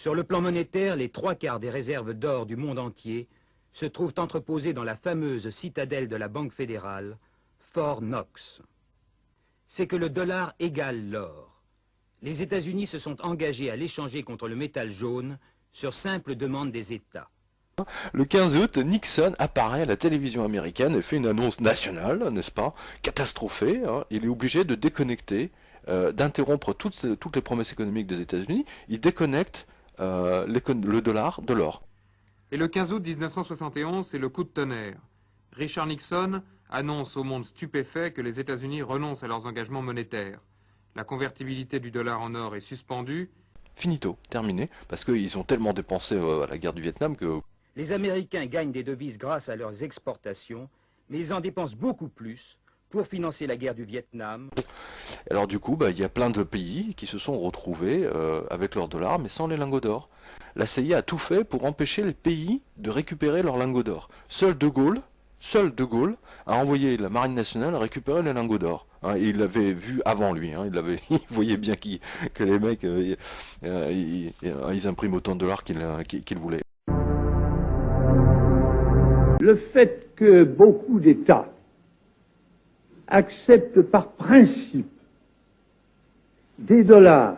Sur le plan monétaire, les 3/4 des réserves d'or du monde entier se trouvent entreposées dans la fameuse citadelle de la Banque fédérale, Fort Knox. C'est que le dollar égale l'or. Les États-Unis se sont engagés à l'échanger contre le métal jaune sur simple demande des États. Le 15 août, Nixon apparaît à la télévision américaine et fait une annonce nationale, n'est-ce pas, catastrophée. Hein. Il est obligé de déconnecter, d'interrompre toutes les promesses économiques des États-Unis. Il déconnecte le dollar de l'or. Et le 15 août 1971, c'est le coup de tonnerre. Richard Nixon annonce au monde stupéfait que les États-Unis renoncent à leurs engagements monétaires. La convertibilité du dollar en or est suspendue. Finito, terminé, parce qu'ils ont tellement dépensé à la guerre du Vietnam que... Les Américains gagnent des devises grâce à leurs exportations, mais ils en dépensent beaucoup plus pour financer la guerre du Vietnam. Alors du coup, il y a plein de pays qui se sont retrouvés avec leurs dollars, mais sans les lingots d'or. La CIA a tout fait pour empêcher les pays de récupérer leurs lingots d'or. Seul De Gaulle a envoyé la marine nationale récupérer les lingots d'or. Hein, et il l'avait vu avant lui. Hein, il voyait bien que les mecs, ils impriment autant de dollars qu'ils voulaient. Le fait que beaucoup d'États acceptent par principe des dollars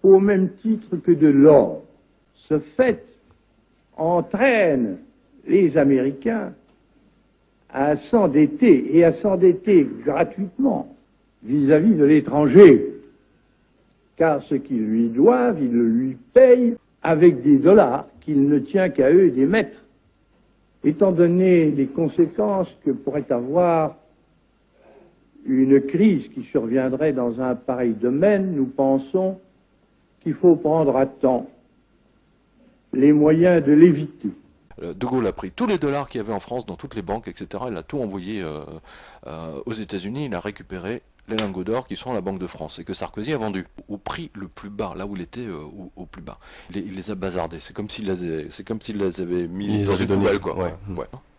au même titre que de l'or, ce fait entraîne les Américains à s'endetter, et à s'endetter gratuitement vis-à-vis de l'étranger, car ce qu'ils lui doivent, ils le lui payent avec des dollars qu'il ne tient qu'à eux d'émettre. Étant donné les conséquences que pourrait avoir une crise qui surviendrait dans un pareil domaine, nous pensons qu'il faut prendre à temps les moyens de l'éviter. De Gaulle a pris tous les dollars qu'il y avait en France dans toutes les banques, etc. Il a tout envoyé aux États-Unis. Il a récupéré les lingots d'or qui sont à la Banque de France et que Sarkozy a vendu au prix le plus bas, là où il était au plus bas. Il les a bazardés. C'est comme s'il les avait mis dans une poubelle, quoi. Ouais.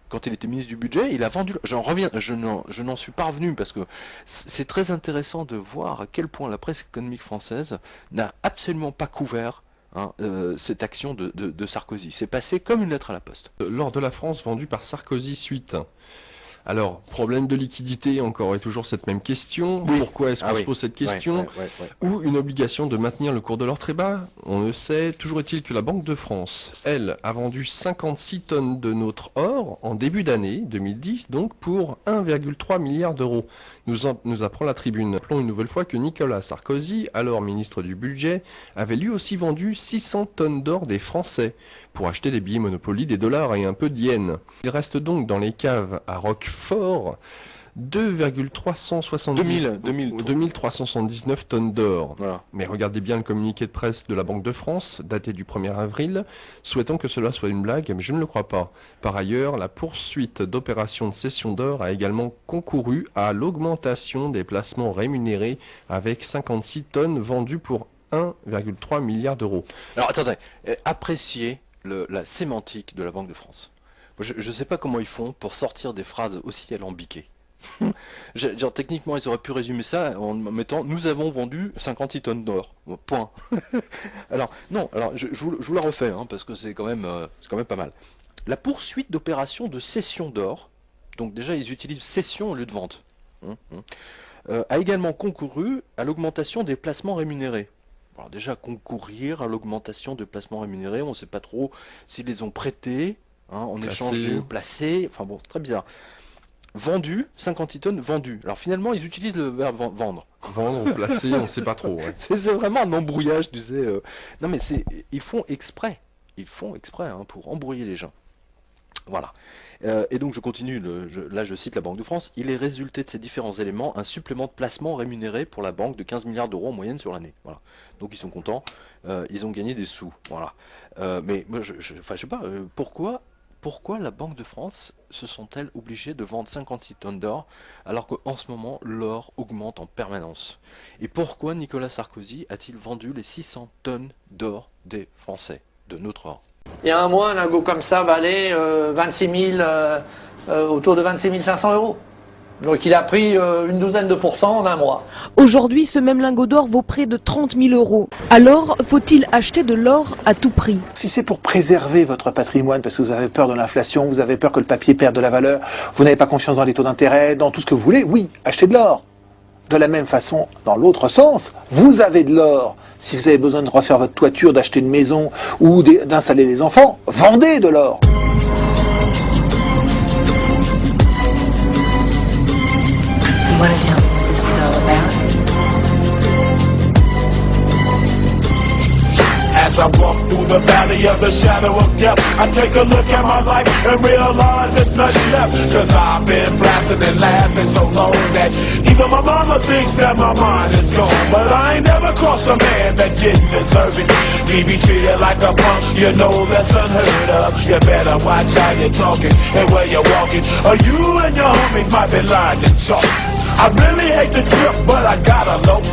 Quand il était ministre du budget, il a vendu. J'en reviens. Je n'en suis pas revenu parce que c'est très intéressant de voir à quel point la presse économique française n'a absolument pas couvert cette action de Sarkozy. C'est passé comme une lettre à la poste. L'or de la France vendu par Sarkozy suite. Alors, problème de liquidité, encore et toujours cette même question. Oui. Pourquoi est-ce qu'on se pose cette question? Ou une obligation de maintenir le cours de l'or très bas? On le sait. Toujours est-il que la Banque de France, elle, a vendu 56 tonnes de notre or en début d'année 2010, donc pour 1,3 milliard d'euros. Nous apprend la Tribune. Rappelons une nouvelle fois que Nicolas Sarkozy, alors ministre du Budget, avait lui aussi vendu 600 tonnes d'or des Français pour acheter des billets Monopoly, des dollars et un peu de yens. Il reste donc dans les caves à Roquefort 2379 tonnes d'or. Voilà. Mais regardez bien le communiqué de presse de la Banque de France, daté du 1er avril, souhaitant que cela soit une blague, mais je ne le crois pas. Par ailleurs, la poursuite d'opérations de cession d'or a également concouru à l'augmentation des placements rémunérés avec 56 tonnes vendues pour 1,3 milliard d'euros. Alors attendez, appréciez la sémantique de la Banque de France. Je ne sais pas comment ils font pour sortir des phrases aussi alambiquées. Genre, techniquement, ils auraient pu résumer ça en mettant « Nous avons vendu 56 tonnes d'or. » Point. Alors, non, alors je vous la refais, hein, parce que c'est quand même pas mal. La poursuite d'opérations de cession d'or, donc déjà ils utilisent cession au lieu de vente, a également concouru à l'augmentation des placements rémunérés. Alors déjà, concourir à l'augmentation de placements rémunérés, on ne sait pas trop s'ils les ont prêtés, en échange de placés, enfin bon, c'est très bizarre. Vendu, 56 tonnes vendues. Alors finalement, ils utilisent le verbe vendre. Vendre ou placer, on ne sait pas trop. Ouais. C'est vraiment un embrouillage, tu sais. Non mais ils font exprès. Ils font exprès pour embrouiller les gens. Voilà. Et donc je continue, là je cite la Banque de France. Il est résulté de ces différents éléments un supplément de placement rémunéré pour la banque de 15 milliards d'euros en moyenne sur l'année. Voilà. Donc ils sont contents, ils ont gagné des sous. Voilà. Mais moi je sais pas, pourquoi la Banque de France se sont-elles obligées de vendre 56 tonnes d'or alors qu'en ce moment l'or augmente en permanence? Et pourquoi Nicolas Sarkozy a-t-il vendu les 600 tonnes d'or des Français, de notre or? Il y a un mois, un lingot comme ça valait autour de 26 500 euros. Donc il a pris une douzaine de pourcents en un mois. Aujourd'hui, ce même lingot d'or vaut près de 30 000 €. Alors, faut-il acheter de l'or à tout prix? Si c'est pour préserver votre patrimoine, parce que vous avez peur de l'inflation, vous avez peur que le papier perde de la valeur, vous n'avez pas confiance dans les taux d'intérêt, dans tout ce que vous voulez, oui, achetez de l'or. De la même façon, dans l'autre sens, vous avez de l'or. Si vous avez besoin de refaire votre toiture, d'acheter une maison ou d'installer des enfants, vendez de l'or. You want to tell me what this is all about? As I walk through the valley of the shadow of death, I take a look at my life and realize there's nothing left. Cause I've been blasting and laughing so long that even my mama thinks that my mind is gone. But I ain't never crossed a man that didn't deserve it. Be treated like a punk, you know that's unheard of. You better watch how you're talking and where you're walking, or you and your homies might be lying to chalk. I really hate the trip, but I gotta know.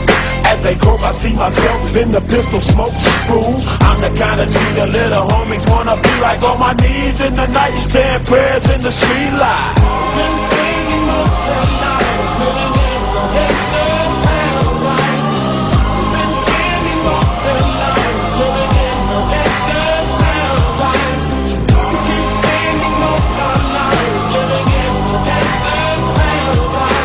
As they croak, I see myself in the pistol smoke. Fool, I'm the kind of G the little homies wanna be like, on my knees in the night, saying prayers in the street light. Been spending most of the night living in the gangster's paradise. Been spending most of the night living in the gangster's paradise. Keep spending most of the night living in the gangster's paradise.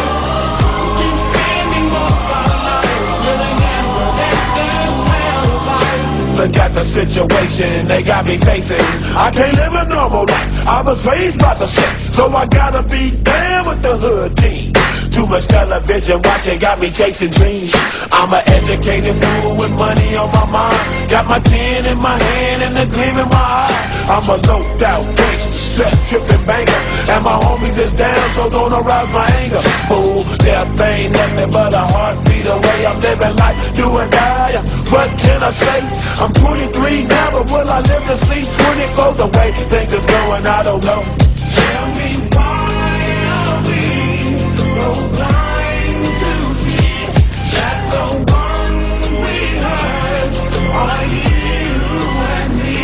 Keep spending most of the night living in the gangster's paradise. Look at the situation they got me facing. I can't live a normal life. I was raised by the shit, so I gotta be down with the hood team. Too much television watching got me chasing dreams. I'm an educated fool with money on my mind. Got my tin in my hand and a gleam in my eye. I'm a loped out gangster, set tripping banker, and my homies is down, so don't arouse my anger. Fool, death ain't nothing but a heartbeat away. I'm living life, do or die. What can I say? I'm 23 now, but will I live to see 24? The way things is going, I don't know. Tell me why are we so blind to see that the ones we hurt are you and me?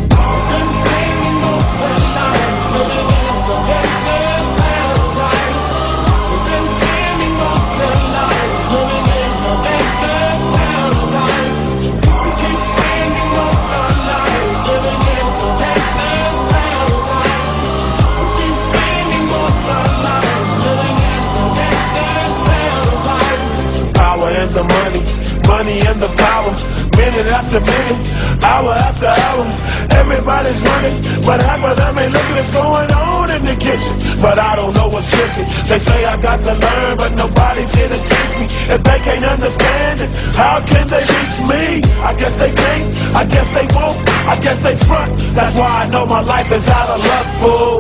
Been spending most of the night living in the gangster's paradise. Been spending most of the night living in the gangster's paradise. Keep spending most of the night living in the gangster's paradise. Keep spending most of the night living in the gangster's paradise. Power and the money, money and the power. Minute after minute, hour after hour, everybody's running, but half of them ain't looking what's going on in the kitchen. But I don't know what's cooking. They say I got to learn, but nobody's here to teach me. If they can't understand it, how can they reach me? I guess they can't, I guess they won't, I guess they front. That's why I know my life is out of luck, fool.